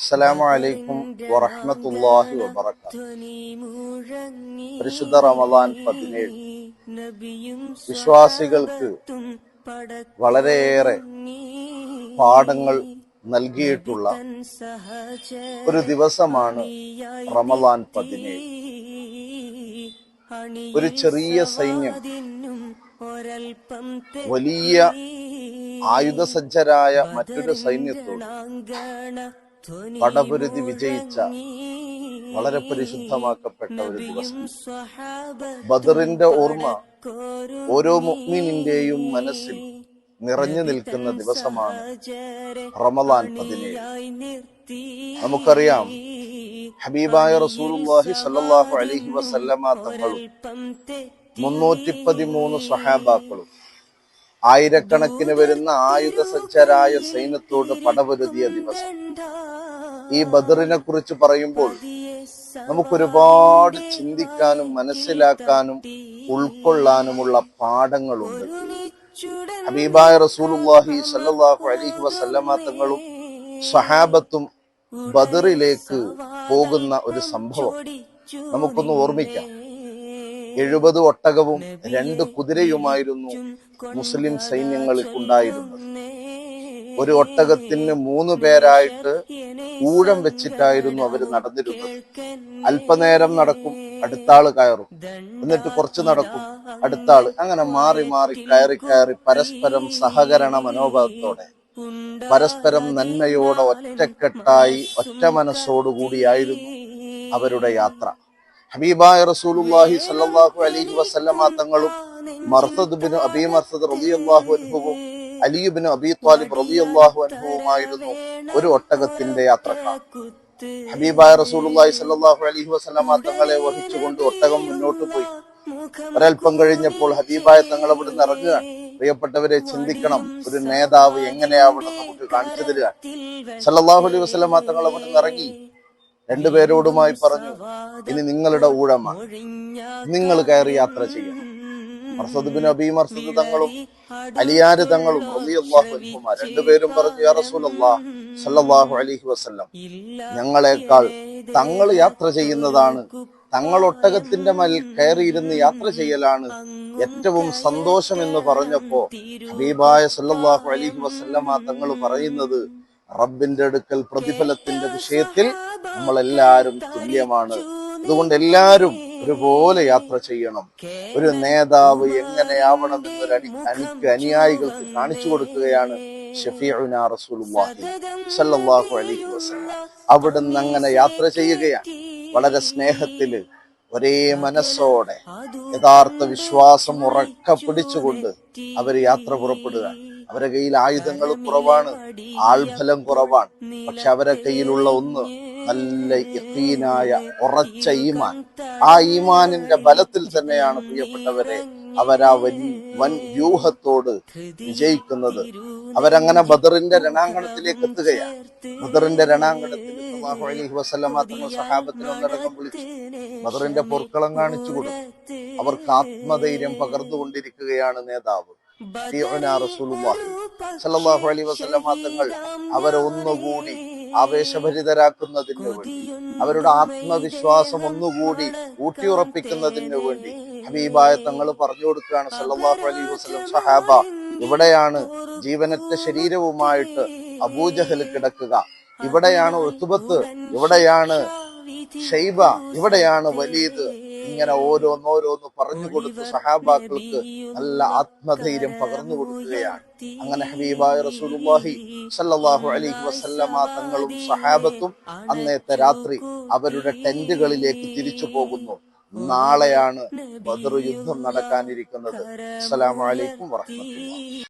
അസ്സലാമു അലൈക്കും വറഹ്മത്തുള്ളാഹി വബറകാതുഹു. പരിശുദ്ധ റമദാൻ 17 വിശ്വാസികൾക്ക് വളരെയേറെ പാഠങ്ങൾ നൽകിയിട്ടുള്ള ഒരു ദിവസമാണ് റമദാൻ 17. ഒരു ചെറിയ സൈന്യം വലിയ ആയുധസജ്ജരായ മറ്റൊരു സൈന്യത്തോട് പടപൊരുതി വിജയിച്ച വളരെ പരിശുദ്ധമാക്കപ്പെട്ട ഒരു ദിവസം. ബദറിന്റെ ഓർമ്മ ഓരോ മുഅ്മിനിന്റെയും മനസ്സിൽ നിറഞ്ഞു നിൽക്കുന്ന ദിവസമാണ് റമദാൻ 17. നമുക്കറിയാം, ഹബീബായ റസൂലുള്ളാഹി സ്വല്ലല്ലാഹു അലൈഹി വസല്ലമ തങ്ങളും 313 സ്വഹാബാക്കളും ആയിരക്കണക്കിന് വരുന്ന ആയുധസജ്ജരായ സൈന്യത്തോട് പടപൊരുതിയ ദിവസം. ഈ ബദറിനെ കുറിച്ച് പറയുമ്പോൾ നമുക്കൊരുപാട് ചിന്തിക്കാനും മനസ്സിലാക്കാനും ഉൾക്കൊള്ളാനുമുള്ള പാഠങ്ങളുണ്ട്. ഹബീബായ റസൂലുള്ളാഹി സ്വല്ലല്ലാഹു അലൈഹി വസല്ലമ തങ്ങളും സ്വഹാബത്തും ബദറിലേക്ക് പോകുന്ന ഒരു സംഭവം നമുക്കൊന്ന് ഓർമ്മിക്കാം. 70 ഒട്ടകവും 2 കുതിരയുമായിരുന്നു മുസ്ലിം സൈന്യങ്ങളിൽ ഉണ്ടായിരുന്നത്. ഒരു ഒട്ടകത്തിന് 3 പേരായിട്ട് ഊഴം വെച്ചിട്ടായിരുന്നു അവർ നടന്നിരുന്നത്. അല്പനേരം നടക്കും, അടുത്ത ആള് കയറും, എന്നിട്ട് കുറച്ച് നടക്കും, അടുത്ത ആള്, അങ്ങനെ മാറി മാറി കയറി പരസ്പരം സഹകരണ മനോഭാവത്തോടെ, പരസ്പരം നന്മയോടെ, ഒറ്റക്കെട്ടായി, ഒറ്റ മനസ്സോടുകൂടിയായിരുന്നു അവരുടെ യാത്ര. ഹബീബായ റസൂലുള്ളാഹി സ്വല്ലല്ലാഹു അലൈഹി വസല്ലമ തങ്ങളും മർസദ് ഇബ്നു അബീ മർസദ് റളിയല്ലാഹു അൻഹുവും അലി ഇബ്നു അബീ ത്വാലിബ് റളിയല്ലാഹു അൻഹുവുമായിരുന്നു ഒരു ഒട്ടകത്തിന്റെ യാത്രക്കാർ. ഹബീബായ റസൂലുള്ളാഹി സ്വല്ലല്ലാഹു അലൈഹി വസല്ലമ തങ്ങളെ വഹിച്ചുകൊണ്ട് ഒട്ടകം മുന്നോട്ട് പോയി. ഒരൽപ്പം കഴിഞ്ഞപ്പോൾ ഹബീബായ തങ്ങൾ അവിടുന്ന് ഇറങ്ങുകയാണ്. പ്രിയപ്പെട്ടവരെ, ചിന്തിക്കണം, ഒരു നേതാവ് എങ്ങനെയാവണം നമുക്ക് കാണിച്ചു തരിക. സ്വല്ലല്ലാഹു അലൈഹി വസല്ലമ തങ്ങൾ അവിടുന്ന് ഇറങ്ങി 2 പേരോടുമായി പറഞ്ഞു, ഇനി നിങ്ങളുടെ ഊഴമാണ്, നിങ്ങൾ കയറി യാത്ര ചെയ്യണം. മർസദ് ഇബ്നു അബീ മർസദ് തങ്ങളും അലിയാര് തങ്ങളും റളിയല്ലാഹു അൻഹുമാ 2 പേരും പറഞ്ഞു, യാ റസൂലല്ലാഹ് സ്വല്ലല്ലാഹു അലൈഹി വസല്ലം, ഞങ്ങളെക്കാൾ തങ്ങൾ യാത്ര ചെയ്യുന്നതാണ്, തങ്ങൾ ഒട്ടകത്തിന്റെ മേൽ കയറിയിരുന്ന് യാത്ര ചെയ്യലാണ് ഏറ്റവും സന്തോഷം എന്ന് പറഞ്ഞപ്പോ ഹബീബായ സ്വല്ലല്ലാഹു അലൈഹി വസല്ലമ തങ്ങൾ പറയുന്നത്, റബ്ബിന്റെ അടുക്കൽ പ്രതിഫലത്തിന്റെ വിഷയത്തിൽ നമ്മളെല്ലാരും തുല്യമാണ്. അതുകൊണ്ട് എല്ലാരും ഒരുപോലെ യാത്ര ചെയ്യണം. ഒരു നേതാവ് എങ്ങനെയാവണം എന്നൊരു അനുയായികൾക്ക് കാണിച്ചു കൊടുക്കുകയാണ് ഷഫീഉനാ റസൂലുള്ളാഹി സ്വല്ലല്ലാഹു അലൈഹി വസല്ലം. അവിടുന്ന് അങ്ങനെ യാത്ര ചെയ്യുകയാണ്. വളരെ സ്നേഹത്തില്, ഒരേ മനസ്സോടെ, യഥാർത്ഥ വിശ്വാസം ഉറക്ക പിടിച്ചുകൊണ്ട് അവർ യാത്ര പുറപ്പെടുകയാണ്. അവരുടെ കയ്യിൽ ആയുധങ്ങൾ കുറവാണ്, ആൾബലം കുറവാണ്. പക്ഷെ അവരുടെ കയ്യിലുള്ള ഒന്ന് നല്ല യഖീനായ ഉറച്ച ഈമാൻ. ആ ഈമാനിന്റെ ബലത്തിൽ തന്നെയാണ് പ്രിയപ്പെട്ടവരെ അവരാ വൻ വ്യൂഹത്തോട് വിജയിക്കുന്നത്. അവരങ്ങനെ ബദറിന്റെ രണാങ്കണത്തിലേക്ക് എത്തുകയാണ്. ബദറിന്റെ രണാങ്കണത്തിൽ സല്ലല്ലാഹു അലൈഹി വസല്ലമ തങ്ങൾ സഹാബത്തിനെ ഒന്നടക്കം വിളിച്ചു ബദറിന്റെ പൊർക്കളം കാണിച്ചു കൊടുത്തു. അവർക്ക് ആത്മധൈര്യം പകർന്നുകൊണ്ടിരിക്കുകയാണ് നേതാവ് റസൂലുള്ളാഹി സ്വല്ലല്ലാഹു അലൈഹി വസല്ലമ തങ്ങൾ അവരെ ഒന്നുകൂടി ആവേശഭരിതരാക്കുന്നതിന് വേണ്ടി, അവരുടെ ആത്മവിശ്വാസം ഒന്നുകൂടി ഊട്ടിയുറപ്പിക്കുന്നതിന് വേണ്ടി ഹബീബായ തങ്ങൾ പറഞ്ഞു കൊടുക്കുകയാണ്, സ്വല്ലല്ലാഹു അലൈഹി വസല്ലം, സഹാബ, ഇവിടെയാണ് ജീവനറ്റ ശരീരവുമായിട്ട് അബൂജഹൽ കിടക്കുക, ഇവിടെയാണ് ഉത്ബത്ത്, ഇവിടെയാണ് ഷൈബ, ഇവിടെയാണ് വലീദ്. ഇങ്ങനെ ഓരോന്നോരോന്ന് പറഞ്ഞു കൊടുത്ത് സഹാബാക്കൾക്ക് നല്ല ആത്മധൈര്യം പകർന്നു കൊടുക്കുകയാണ്. അങ്ങനെ ഹബീബായ റസൂലുള്ളാഹി സ്വല്ലല്ലാഹു അലൈഹി വസല്ലമ തങ്ങളും സഹാബത്തും അന്നത്തെ രാത്രി അവരുടെ ടെന്റുകളിലേക്ക് തിരിച്ചു പോകുന്നു. നാളെയാണ് ബദർ യുദ്ധം നടക്കാനിരിക്കുന്നത്. അസ്സലാമു അലൈക്കും വറഹ്മത്തുള്ളാഹി.